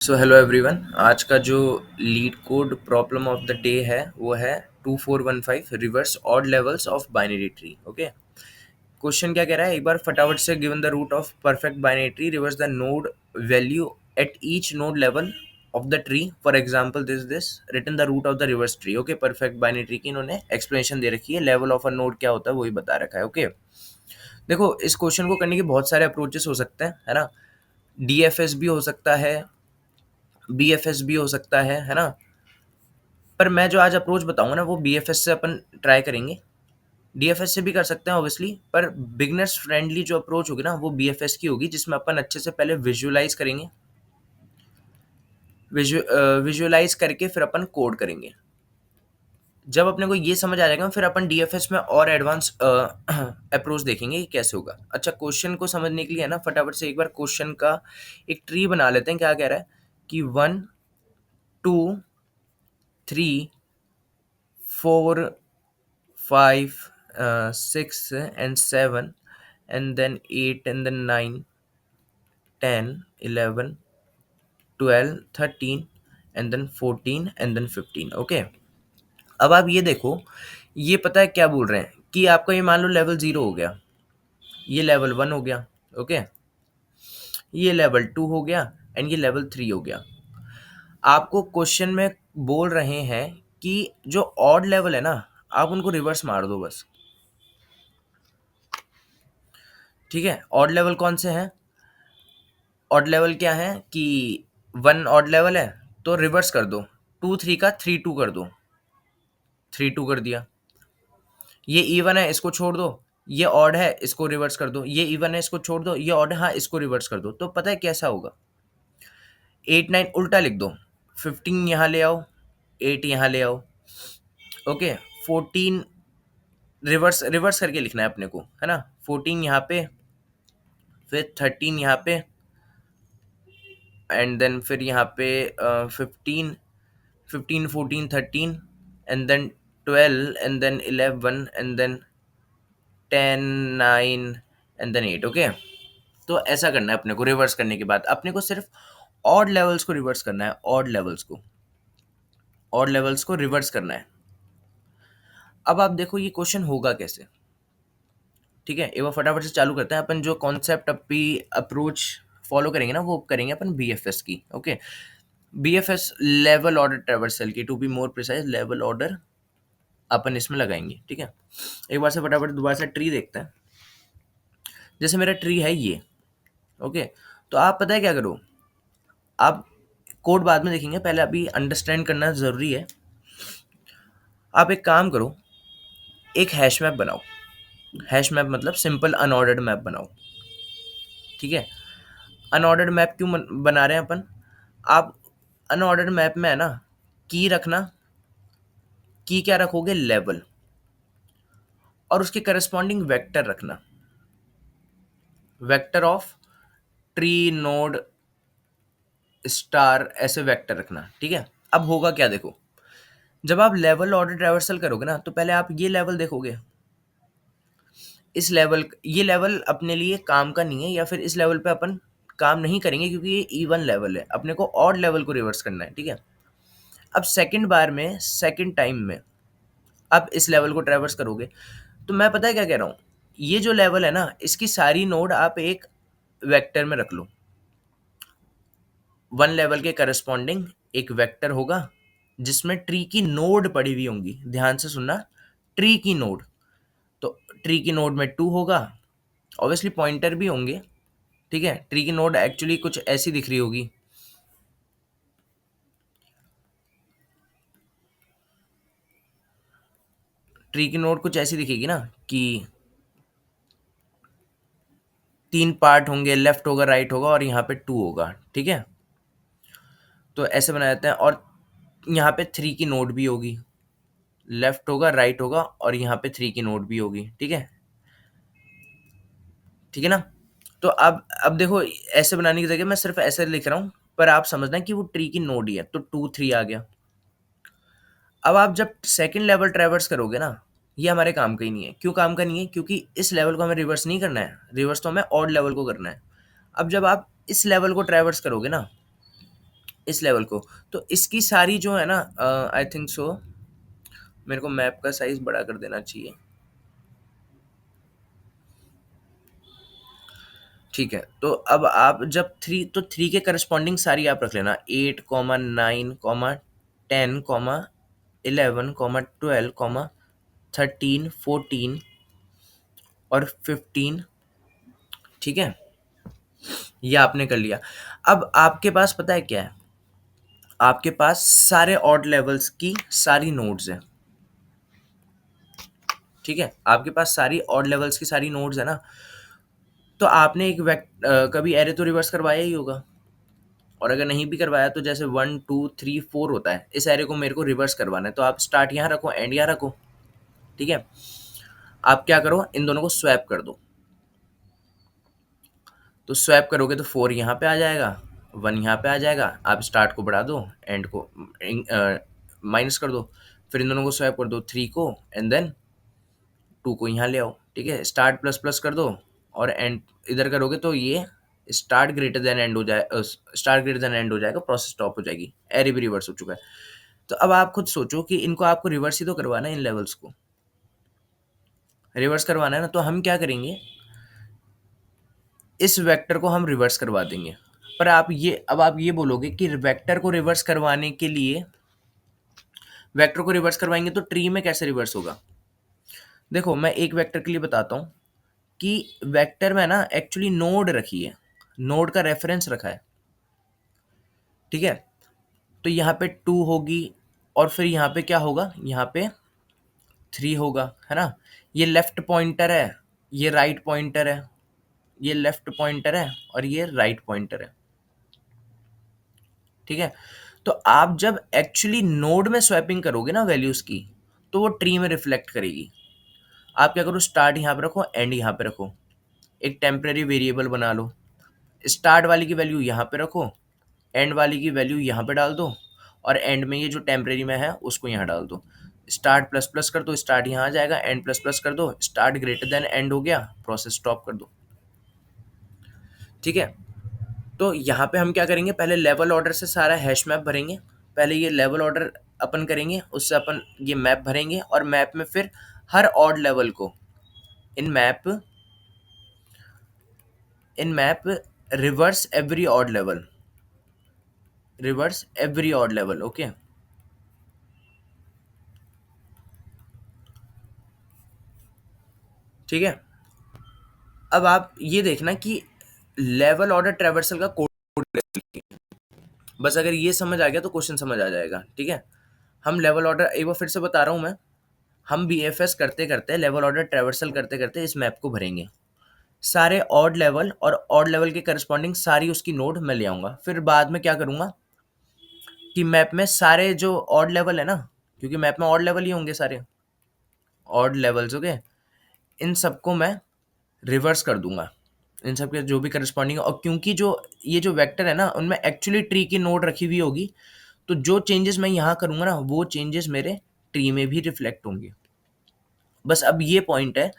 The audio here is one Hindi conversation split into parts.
So hello everyone. आज का जो LeetCode problem of the day है वो है 2415 reverse odd levels of binary tree. Okay, question क्या कह रहा है, एक बार फटाफट से given the root of perfect binary tree reverse the node value at each node level of the tree. For example this return the root of the reverse tree. Okay, perfect binary tree की इन्होंने एक्सप्लेनेशन दे रखी है, लेवल ऑफ अ नोड क्या होता है वही बता रखा है। ओके, देखो इस क्वेश्चन को करने के बहुत सारे अप्रोचेस हो सकते हैं, है ना। डीएफएस भी हो सकता है, बीएफएस भी हो सकता है ना। पर मैं जो आज अप्रोच बताऊंगा ना वो बीएफएस से अपन ट्राई करेंगे। डीएफएस से भी कर सकते हैं ऑब्वियसली, पर बिगनर्स फ्रेंडली जो अप्रोच होगी ना वो बीएफएस की होगी, जिसमें अपन अच्छे से पहले विजुअलाइज करेंगे। विजुअलाइज करके फिर अपन कोड करेंगे। जब अपने को ये समझ आ जाएगा फिर अपन डीएफएस में और एडवांस अप्रोच देखेंगे कि कैसे होगा। अच्छा, क्वेश्चन को समझने के लिए है ना फटाफट से एक बार क्वेश्चन का एक ट्री बना लेते हैं। क्या कह रहा है कि 1 2 3 4 5 6 and 7 and then 8 and then 9 10 11 12 13 and then 14 and then 15। Okay, अब आप ये देखो, ये पता है क्या बोल रहे हैं कि आपका ये मान लो लेवल 0 हो गया, ये लेवल 1 हो गया। ओके, ये लेवल 2 हो गया एंड ये लेवल 3 हो गया। आपको क्वेश्चन में बोल रहे हैं कि जो ऑड लेवल है ना आप उनको रिवर्स मार दो बस। ठीक है, ऑड लेवल कौन से हैं? ऑड लेवल क्या है कि 1 ऑड लेवल है तो रिवर्स कर दो, 2 3 का 3 2 कर दो, 3 2 कर दिया। ये इवन है इसको छोड़ दो, ये ऑड है इसको रिवर्स कर दो, ये इवन है इसको छोड़ दो, ये ऑड है हाँ इसको रिवर्स कर दो। तो पता है कैसा होगा, 8 9 उल्टा लिख दो, 15 यहाँ ले आओ, 8 यहाँ ले आओ। ओके, 14 रिवर्स रिवर्स करके लिखना है अपने को, है ना। 14 यहाँ पे, फिर 13 यहाँ पे एंड देन फिर यहाँ पे 15 15 14 13 and then 12 and then 11 and then 10 9 and then 8। Okay, तो ऐसा करना है अपने को। रिवर्स करने के बाद अपने को सिर्फ ऑड लेवल्स को रिवर्स करना है, ऑड लेवल्स को रिवर्स करना है। अब आप देखो ये क्वेश्चन होगा कैसे। ठीक है, एक बार फटाफट से चालू करते हैं। अपन जो कॉन्सेप्ट अभी अप्रोच फॉलो करेंगे ना वो करेंगे अपन बीएफएस की। Okay, BFS level order traversal की, to be more precise level order अपन इसमें लगाएंगे। ठीक है, एक बार से फटाफट दोबारा से ट्री देखते हैं। जैसे मेरा ट्री है ये। ओके, तो आप पता है क्या करो, आप कोड बाद में देखेंगे, पहले अभी अंडरस्टैंड करना ज़रूरी है। आप एक काम करो, एक हैश मैप बनाओ। हैश मैप मतलब सिंपल अनऑर्डर्ड मैप बनाओ। ठीक है, अनऑर्डर्ड मैप क्यों बना रहे हैं अपन? आप अनऑर्डर्ड मैप में है ना की रखना, की क्या रखोगे? लेवल, और उसके करस्पॉन्डिंग वेक्टर रखना, vector of tree node star, ऐसे वेक्टर रखना। ठीक है, अब होगा क्या देखो, जब आप लेवल ऑर्डर ट्रैवर्सल करोगे ना तो पहले आप ये लेवल देखोगे। इस लेवल, ये लेवल अपने लिए काम का नहीं है, या फिर इस लेवल पे अपन काम नहीं करेंगे क्योंकि ये इवन लेवल है, अपने को ऑड लेवल को रिवर्स करना है। ठीक है, अब सेकंड बार में, सेकंड टाइम में आप इस लेवल को ट्रैवर्स करोगे तो मैं पता है क्या कह रहा हूँ, ये जो लेवल है ना इसकी सारी नोड आप एक वेक्टर में रख लो। 1 लेवल के करस्पॉन्डिंग एक वेक्टर होगा जिसमें ट्री की नोड पड़ी हुई होंगी। ध्यान से सुनना, ट्री की नोड, तो ट्री की नोड में 2 होगा, ऑब्वियसली पॉइंटर भी होंगे। ठीक है, ट्री की नोड एक्चुअली कुछ ऐसी दिख रही होगी, ट्री की नोड कुछ ऐसी दिखेगी ना कि 3 पार्ट होंगे, लेफ्ट होगा, राइट होगा और यहाँ पे 2 होगा। ठीक है, तो ऐसे बना देते हैं, और यहाँ पे 3 की नोड भी होगी, लेफ्ट होगा, राइट होगा और यहाँ पे 3 की नोड भी होगी। ठीक है, ठीक है ना। तो अब देखो, ऐसे बनाने की जगह मैं सिर्फ ऐसे लिख रहा हूँ, पर आप समझना कि वो ट्री की नोड ही है, तो 2 3 आ गया। अब आप जब सेकंड लेवल ट्रैवर्स करोगे ना, ये हमारे काम का ही नहीं है। क्यों काम का नहीं है? क्योंकि इस लेवल को हमें रिवर्स नहीं करना है, रिवर्स तो हमें ऑड लेवल को करना है। अब जब आप इस लेवल को ट्रैवर्स करोगे ना इस लेवल को। तो इसकी सारी जो है ना, आई थिंक सो मेरे को मैप का साइज बड़ा कर देना चाहिए। ठीक है, तो अब आप जब थ्री, तो थ्री के करस्पॉन्डिंग सारी आप रख लेना, 8, 9, 10, 11, 12, 13, 14 और 15। ठीक है, ये आपने कर लिया। अब आपके पास पता है क्या है, आपके पास सारे ऑड लेवल्स की सारी नोड्स हैं। ठीक है, आपके पास सारी ऑड लेवल्स की सारी नोड्स है ना। तो आपने कभी एरे तो रिवर्स करवाया ही होगा, और अगर नहीं भी करवाया तो जैसे 1, 2, 3, 4 होता है, इस एरे को मेरे को रिवर्स करवाना है, तो आप स्टार्ट यहाँ रखो, एंड यहाँ रखो। ठीक है, आप क्या करो, इन दोनों को स्वैप कर दो। तो स्वैप करोगे तो 4 यहाँ पे आ जाएगा, 1 यहाँ पे आ जाएगा, आप स्टार्ट को बढ़ा दो, एंड को माइनस कर दो, फिर इन दोनों को स्वैप कर दो, 3 को, एंड देन 2 को यहाँ ले आओ। ठीक है, स्टार्ट प्लस प्लस कर दो, और एंड इधर करोगे तो ये स्टार्ट ग्रेटर देन एंड हो जाए, स्टार्ट ग्रेटर देन एंड हो जाएगा, प्रोसेस स्टॉप हो जाएगी, एरे भी रिवर्स हो चुका है। तो अब आप खुद सोचो कि इनको आपको रिवर्स ही तो करवाना है, इन लेवल्स को रिवर्स करवाना है ना, तो हम क्या करेंगे, इस वेक्टर को हम रिवर्स करवा देंगे। पर आप ये बोलोगे कि वेक्टर को रिवर्स करवाने के लिए, वेक्टर को रिवर्स करवाएंगे तो ट्री में कैसे रिवर्स होगा। देखो मैं एक वेक्टर के लिए बताता हूँ कि वेक्टर में ना एक्चुअली नोड रखी है, नोड का रेफरेंस रखा है। ठीक है, तो यहाँ पे 2 होगी, और फिर यहाँ पे क्या होगा, यहाँ पे 3 होगा, है ना। ये लेफ्ट पॉइंटर है, ये राइट पॉइंटर है, ये लेफ्ट पॉइंटर है, और ये राइट पॉइंटर है। ठीक है, तो आप जब एक्चुअली नोड में स्वैपिंग करोगे ना वैल्यूज की, तो वो ट्री में रिफ्लेक्ट करेगी। आप क्या करो, स्टार्ट यहाँ पे रखो, एंड यहाँ पे रखो, एक टेम्परेरी वेरिएबल बना लो, स्टार्ट वाली की वैल्यू यहाँ पे रखो, एंड वाली की वैल्यू यहाँ पे डाल दो, और एंड में ये जो टेम्परेरी में है उसको यहाँ डाल दो। स्टार्ट प्लस प्लस कर दो, स्टार्ट यहाँ आ जाएगा, एंड प्लस प्लस कर दो, स्टार्ट ग्रेटर देन एंड हो गया, प्रोसेस स्टॉप कर दो। ठीक है, तो यहाँ पे हम क्या करेंगे, पहले लेवल ऑर्डर से सारा हैश मैप भरेंगे। पहले ये लेवल ऑर्डर अपन करेंगे, उससे अपन ये मैप भरेंगे, और मैप में फिर हर ऑड लेवल को in map reverse every odd level, reverse every odd level. Okay, ठीक है। अब आप ये देखना कि लेवल ऑर्डर ट्रेवर्सल का कोड, बस अगर ये समझ आ गया तो क्वेश्चन समझ आ जाएगा। ठीक है, हम लेवल ऑर्डर, एक बार फिर से बता रहा हूँ मैं, हम बीएफएस करते करते, लेवल ऑर्डर ट्रेवर्सल करते करते इस मैप को भरेंगे। सारे ऑड लेवल और ऑड लेवल के करस्पॉन्डिंग सारी उसकी नोड मैं ले आऊंगा। फिर बाद में क्या करूंगा कि मैप में सारे जो ऑड लेवल है ना, क्योंकि मैप में ऑड लेवल ही होंगे सारे ऑड लेवल्स, ओके, इन सबको मैं रिवर्स कर दूंगा, इन सब के जो भी करस्पॉन्डिंग, और क्योंकि जो ये जो वेक्टर है ना उनमें एक्चुअली ट्री की नोड रखी हुई होगी, तो जो चेंजेस मैं यहाँ करूंगा ना वो चेंजेस मेरे ट्री में भी रिफ्लेक्ट होंगे। बस अब ये पॉइंट है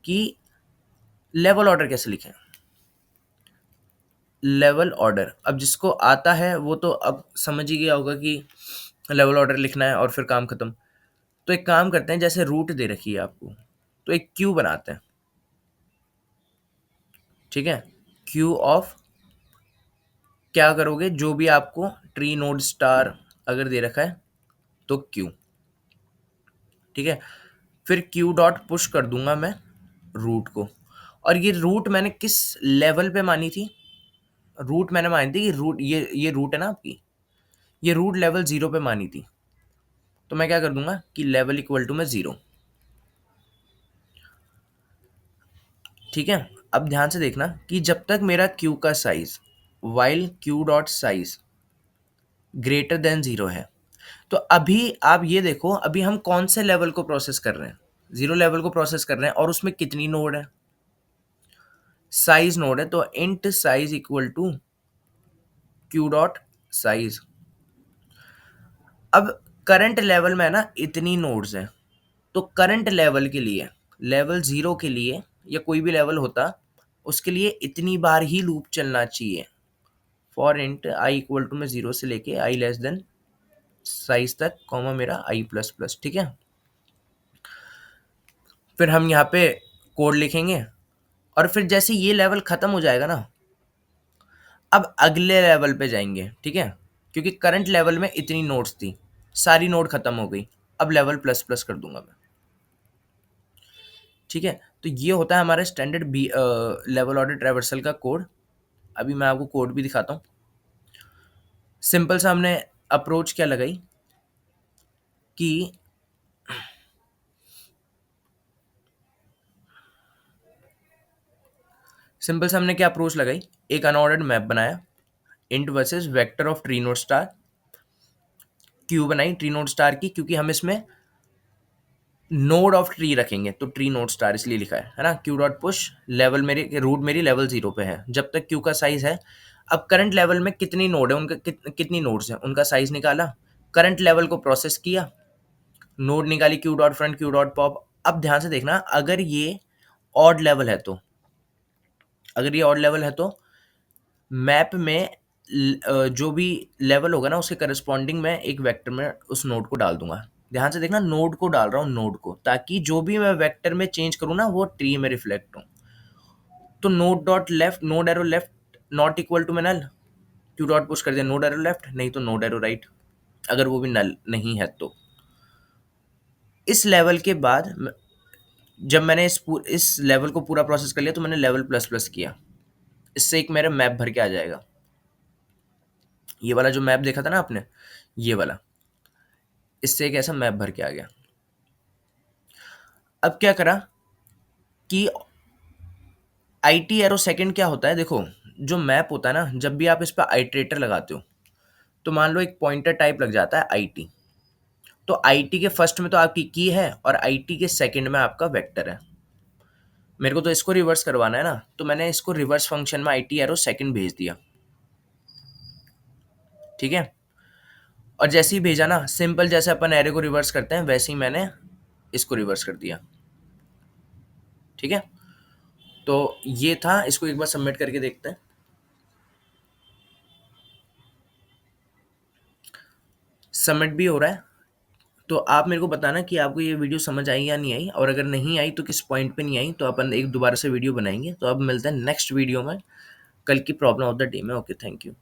कि लेवल ऑर्डर कैसे लिखें। लेवल ऑर्डर, अब जिसको आता है वो तो अब समझ ही गया होगा कि लेवल ऑर्डर लिखना है और फिर काम खत्म। तो एक काम करते हैं, जैसे रूट दे रखी है आपको, तो एक क्यू बनाते हैं। ठीक है, क्यू ऑफ, क्या करोगे, जो भी आपको ट्री नोड स्टार अगर दे रखा है तो क्यू। ठीक है, फिर क्यू डॉट पुश कर दूंगा मैं रूट को। और ये रूट मैंने किस लेवल पे मानी थी, रूट मैंने मानी थी कि रूट, ये रूट है ना आपकी, ये रूट लेवल 0 पे मानी थी। तो मैं क्या कर दूंगा कि लेवल इक्वल टू में 0। ठीक है, अब ध्यान से देखना कि जब तक मेरा क्यू का size, while Q dot size greater than 0 है, तो अभी आप ये देखो, अभी हम कौन से लेवल को प्रोसेस कर रहे हैं, 0 लेवल को प्रोसेस कर रहे हैं, और उसमें कितनी नोड है, साइज नोड है, तो int size equal to Q dot size. अब करंट लेवल में ना इतनी नोड्स हैं, तो करंट लेवल के लिए, लेवल 0 के लिए या कोई भी लेवल होता, उसके लिए इतनी बार ही लूप चलना चाहिए। For int I equal to में 0 से लेके आई लेस देन साइज तक, कॉमा मेरा आई प्लस प्लस, ठीक है। फिर हम यहाँ पे कोड लिखेंगे, और फिर जैसे ये लेवल खत्म हो जाएगा ना, अब अगले लेवल पे जाएंगे, ठीक है, क्योंकि करंट लेवल में इतनी नोड्स थी, सारी नोड खत्म हो गई, अब लेवल प्लस प्लस कर दूंगा मैं, ठीक है। तो ये होता है हमारा standard B level order traversal का कोड। अभी मैं आपको कोड भी दिखाता हूँ। सिंपल सा हमने अप्रोच क्या लगाई कि सिंपल सा हमने क्या अप्रोच लगाई, एक अनऑर्डर्ड मैप बनाया, int versus vector of tree node star, Q बनाई ट्री नोड स्टार की, क्योंकि हम इसमें नोड ऑफ ट्री रखेंगे, तो ट्री नोड स्टार इसलिए लिखा है ना। क्यू डॉट पुश लेवल मेरी रूट मेरी लेवल 0 पे है, जब तक क्यू का साइज है। अब करंट लेवल में कितनी नोड है उनका, कितनी नोड्स हैं उनका साइज निकाला, करंट लेवल को प्रोसेस किया, नोड निकाली Q dot front Q dot pop. अब ध्यान से देखना, अगर ये ऑड लेवल है तो, अगर ये ऑड लेवल है तो मैप में जो भी लेवल होगा ना उसके करस्पॉन्डिंग मैं एक वेक्टर में उस नोड को डाल दूंगा। ध्यान से देखना, नोड को डाल रहा हूँ, नोड को, ताकि जो भी मैं वेक्टर में चेंज करूँ ना वो ट्री में रिफ्लेक्ट हो। तो node dot left, node arrow left not equal to में नल, क्यू डॉट पुश कर दिया नोड एरो लेफ्ट, नहीं तो नोड एरो राइट, अगर वो भी नल नहीं है तो। इस लेवल के बाद जब मैंने इस लेवल को पूरा प्रोसेस कर लिया, तो मैंने लेवल प्लस प्लस किया, इससे एक मेरा मैप भर के आ जाएगा। ये वाला जो मैप देखा था ना आपने, ये वाला, इससे एक ऐसा मैप भर के आ गया। अब क्या करा कि आईटी एरो सेकंड क्या होता है, देखो जो मैप होता है ना, जब भी आप इस पर आइटरेटर लगाते हो, तो मान लो एक पॉइंटर टाइप लग जाता है आईटी, तो आईटी के फर्स्ट में तो आपकी की है और आईटी के सेकंड में आपका वेक्टर है। मेरे को तो इसको रिवर्स करवाना है ना, तो मैंने इसको रिवर्स फंक्शन में आईटी एरो सेकंड भेज दिया, ठीक है। और जैसे ही भेजा ना, सिंपल जैसे अपन एरे को रिवर्स करते हैं वैसे ही मैंने इसको रिवर्स कर दिया, ठीक है। तो ये था, इसको एक बार सबमिट करके देखते हैं। सबमिट भी हो रहा है। तो आप मेरे को बताना कि आपको ये वीडियो समझ आई या नहीं आई, और अगर नहीं आई तो किस पॉइंट पे नहीं आई, तो अपन एक दोबारा से वीडियो बनाएंगे। तो अब मिलते हैं नेक्स्ट वीडियो में, कल की प्रॉब्लम ऑफ द डे में। Okay, thank you.